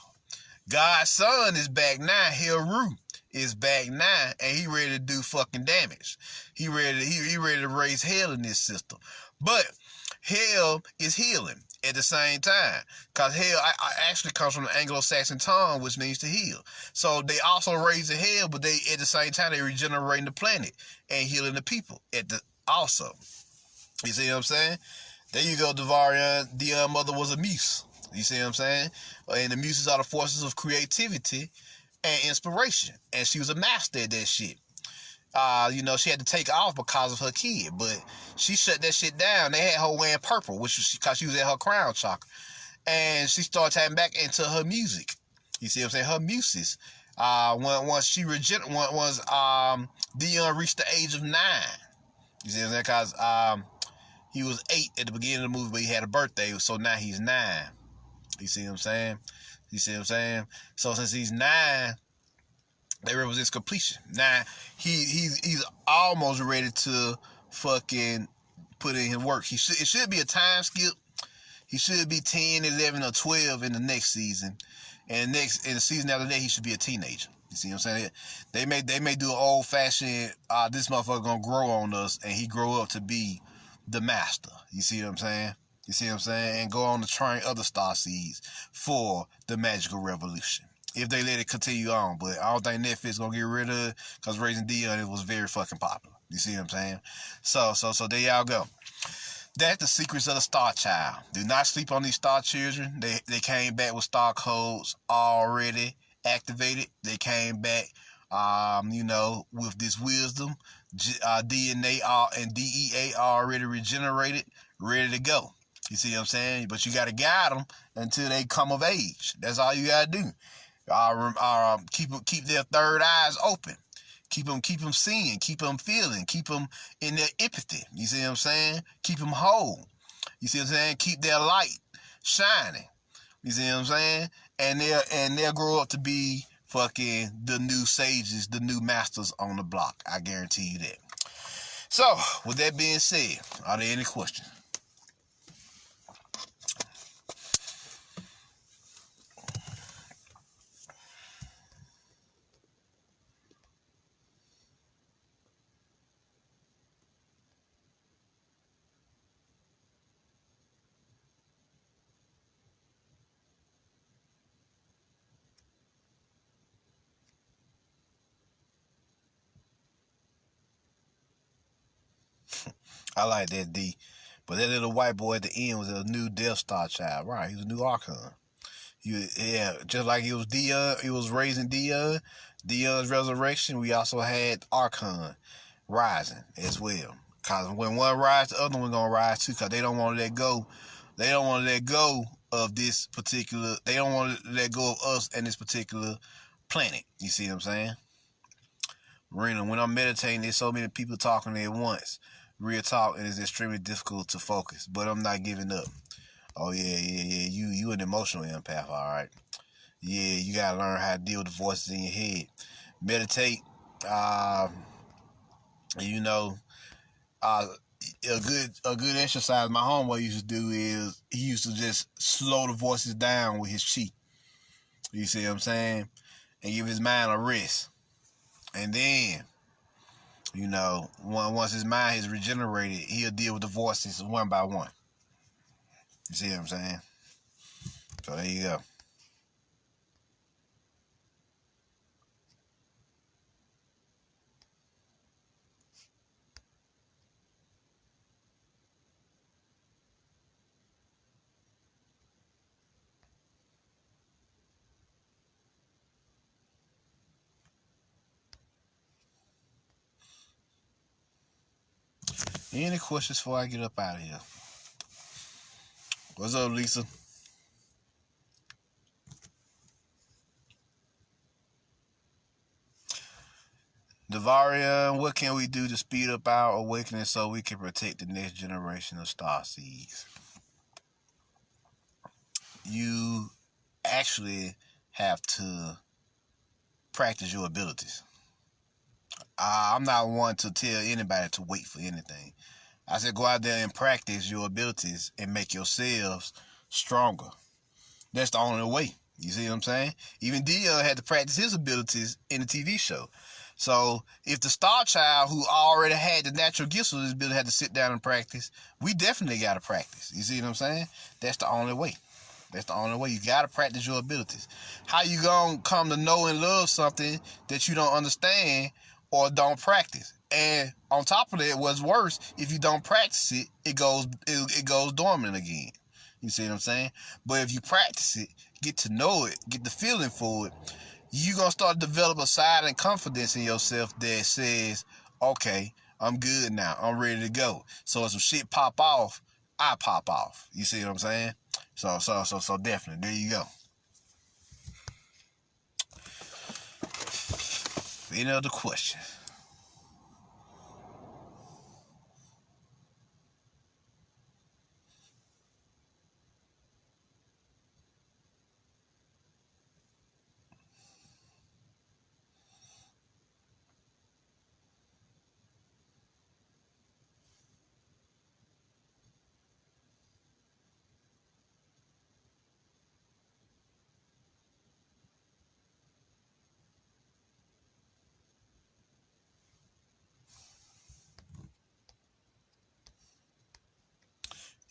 [SPEAKER 1] God's son is back now. Heru is back now, and he ready to do fucking damage. He ready to raise hell in this system. But hell is healing at the same time, because hell I actually comes from the Anglo-Saxon tongue, which means to heal. So they also raising hell, but they at the same time they regenerating the planet and healing the people also. You see what I'm saying? There you go, Devarian. Dion's mother was a muse. You see what I'm saying? And the muses are the forces of creativity and inspiration. And she was a master at that shit. She had to take off because of her kid, but she shut that shit down. They had her wearing purple, which was because she was at her crown chakra. And she started tapping back into her music. You see what I'm saying? Her muses. Once Dion reached the age of 9. You see what I'm saying? Because he was 8 at the beginning of the movie, but he had a birthday, so now he's 9. You see what I'm saying? You see what I'm saying? So since he's 9, that represents completion. Now he's almost ready to fucking put in his work. It should be a time skip. He should be 10, 11, or 12 in the next season, and in the season after that he should be a teenager. You see what I'm saying? They may do an old fashioned. This motherfucker gonna grow on us, and he grow up to be the master. You see what I'm saying? You see what I'm saying? And go on to train other star seeds for the magical revolution. If they let it continue on. But I don't think Netflix gonna get rid of it, because Raising Dion, it was very fucking popular. You see what I'm saying? So there y'all go. That's the secrets of the Star Child. Do not sleep on these star children. They came back with star codes already activated. They came back with this wisdom, DNA and DEA already regenerated, ready to go. You see what I'm saying? But you got to guide them until they come of age. That's all you got to do. Keep their third eyes open. Keep them seeing. Keep them feeling. Keep them in their empathy. You see what I'm saying? Keep them whole. You see what I'm saying? Keep their light shining. You see what I'm saying? and they'll grow up to be fucking the new sages, the new masters on the block. I guarantee you that. So, with that being said, are there any questions? I like that D. But that little white boy at the end was a new Death Star child. Right, he was a new Archon. Yeah, just like it was Dion, it was raising Dion. Dion's resurrection, we also had Archon rising as well. Because when one rises, the other one going to rise too, because they don't want to let go. They don't want to let go of this particular, they don't want to let go of us and this particular planet. You see what I'm saying? Marina, when I'm meditating, there's so many people talking at once. Real talk, and it's extremely difficult to focus. But I'm not giving up. Oh yeah. You an emotional empath, all right. Yeah, you gotta learn how to deal with the voices in your head. Meditate. Uh, you know, uh, a good exercise my homeboy used to do is he used to just slow the voices down with his chi. You see what I'm saying? And give his mind a rest. And then, once his mind is regenerated, he'll deal with the voices one by one. You see what I'm saying? So there you go. Any questions before I get up out of here? What's up, Lisa? Devarian, what can we do to speed up our awakening so we can protect the next generation of star seeds? You actually have to practice your abilities. I'm not one to tell anybody to wait for anything. I said go out there and practice your abilities and make yourselves stronger. That's the only way. You see what I'm saying? Even Dion had to practice his abilities in the TV show. So if the Star Child, who already had the natural gifts of his ability, had to sit down and practice, we definitely got to practice. You see what I'm saying? That's the only way. That's the only way. You got to practice your abilities. How you going to come to know and love something that you don't understand or don't practice? And on top of that, what's worse, if you don't practice it, it goes dormant again. You see what I'm saying? But if you practice it, get to know it, get the feeling for it, you're going to start to develop a side and confidence in yourself that says, okay, I'm good now. I'm ready to go. So if some shit pop off, I pop off. You see what I'm saying? So definitely. There you go. Any other questions?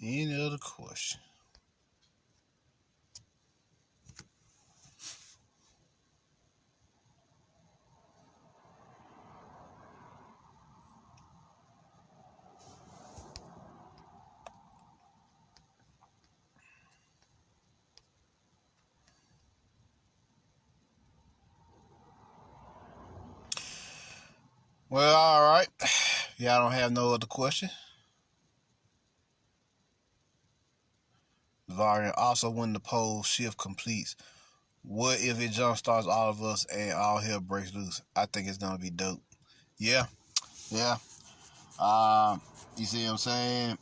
[SPEAKER 1] Any other question? Well, all right. Y'all don't have no other question. Variant also when the pole shift completes. What if it jump starts all of us and all hell breaks loose? I think it's gonna be dope. Yeah, yeah. You see what I'm saying?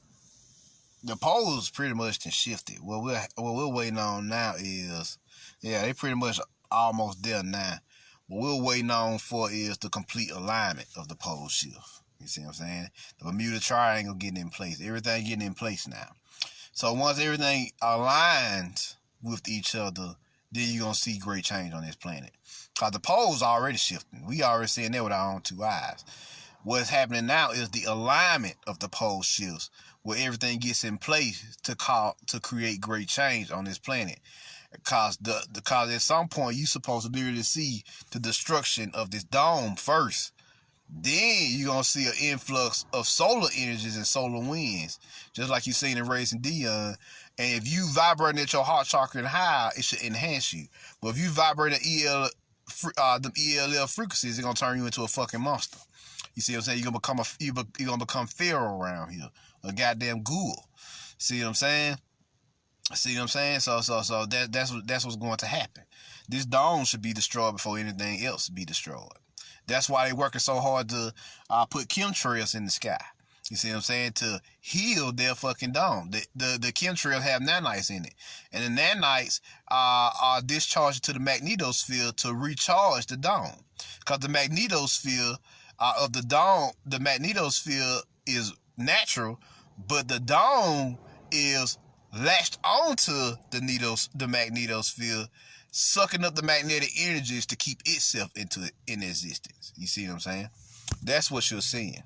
[SPEAKER 1] The polls pretty much can shift it. What we're waiting on now is Yeah, they pretty much almost there now. What we're waiting on for is the complete alignment of the pole shift. You see what I'm saying? The Bermuda Triangle getting in place. Everything getting in place now. So once everything aligns with each other, then you're going to see great change on this planet. Because the poles are already shifting. We already seeing that with our own two eyes. What's happening now is the alignment of the pole shifts, where everything gets in place to create great change on this planet. Because at some point you're supposed to literally see the destruction of this dome first. Then you're going to see an influx of solar energies and solar winds, just like you seen in Racing Dion. And if you vibrate at your heart chakra and high, it should enhance you. But if you vibrate at the ELL frequencies, it's going to turn you into a fucking monster. You see what I'm saying? You're going to become Pharaoh around here, a goddamn ghoul. See what I'm saying? See what I'm saying? So that's what's going to happen. This dome should be destroyed before anything else be destroyed. That's why they're working so hard to put chemtrails in the sky. You see what I'm saying? To heal their fucking dome. The chemtrails have nanites in it. And the nanites are discharged to the magnetosphere to recharge the dome. Because the magnetosphere of the dome, the magnetosphere is natural, but the dome is latched onto the magnetosphere, sucking up the magnetic energies to keep itself in existence. You see what I'm saying? That's what you're seeing.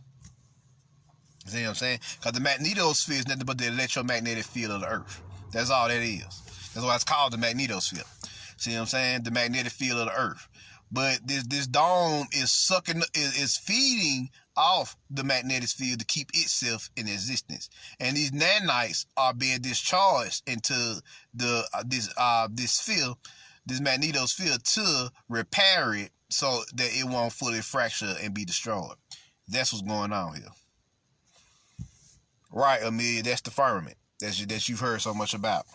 [SPEAKER 1] You see what I'm saying? Because the magnetosphere is nothing but the electromagnetic field of the Earth. That's all that is. That's why it's called the magnetosphere. See what I'm saying? The magnetic field of the Earth. But this dome is feeding off the magnetic field to keep itself in existence. And these nanites are being discharged into this field, this magnetosphere, to repair it so that it won't fully fracture and be destroyed. That's what's going on here. Right, Amelia, that's the firmament that you've heard so much about.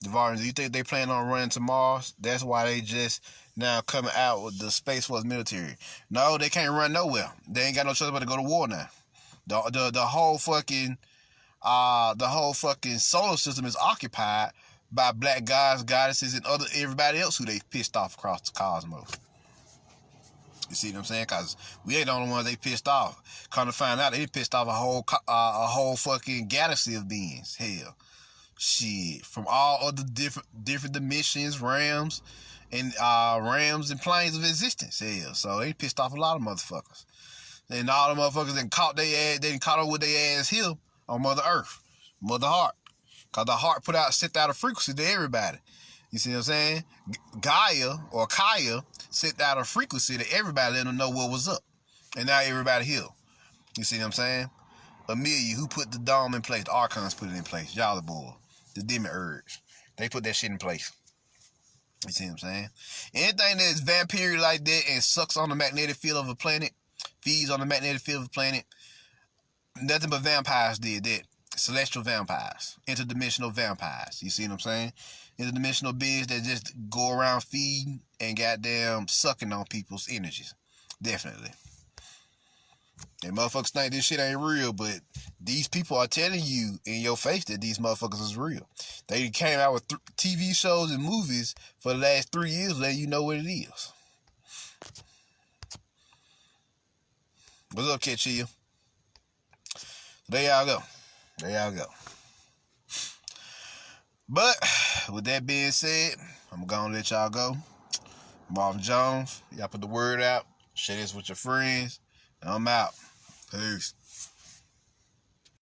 [SPEAKER 1] DeVar, do you think they plan on running to Mars? That's why they just now coming out with the Space Force military. No, they can't run nowhere. They ain't got no choice but to go to war now. The whole fucking solar system is occupied by black gods, goddesses, and everybody else who they pissed off across the cosmos. You see what I'm saying? Because we ain't the only ones they pissed off. Come to find out, they pissed off a whole fucking galaxy of beings. Hell. Shit, from all other different dimensions, realms, and planes of existence. Hell, so they pissed off a lot of motherfuckers. And all the motherfuckers that caught up with their ass here on Mother Earth, Mother Heart. Cause the heart sent out a frequency to everybody. You see what I'm saying? Gaia or Kaya sent out a frequency to everybody, letting them know what was up. And now everybody here. You see what I'm saying? Amelia, who put the dome in place? The Archons put it in place. Jolly Boy. The Demiurge. They put that shit in place. You see what I'm saying? Anything that's vampire like that and sucks on the magnetic field of a planet, feeds on the magnetic field of a planet, nothing but vampires did that. Celestial vampires. Interdimensional vampires. You see what I'm saying? Interdimensional beings that just go around feeding and goddamn sucking on people's energies. Definitely. And motherfuckers think this shit ain't real, but these people are telling you in your face that these motherfuckers is real. They came out with TV shows and movies for the last 3 years letting you know what it is. What's up, Ketchia? There y'all go. There y'all go. But with that being said, I'm gonna let y'all go. Marvin Jones, y'all put the word out. Share this with your friends. I'm out. Peace.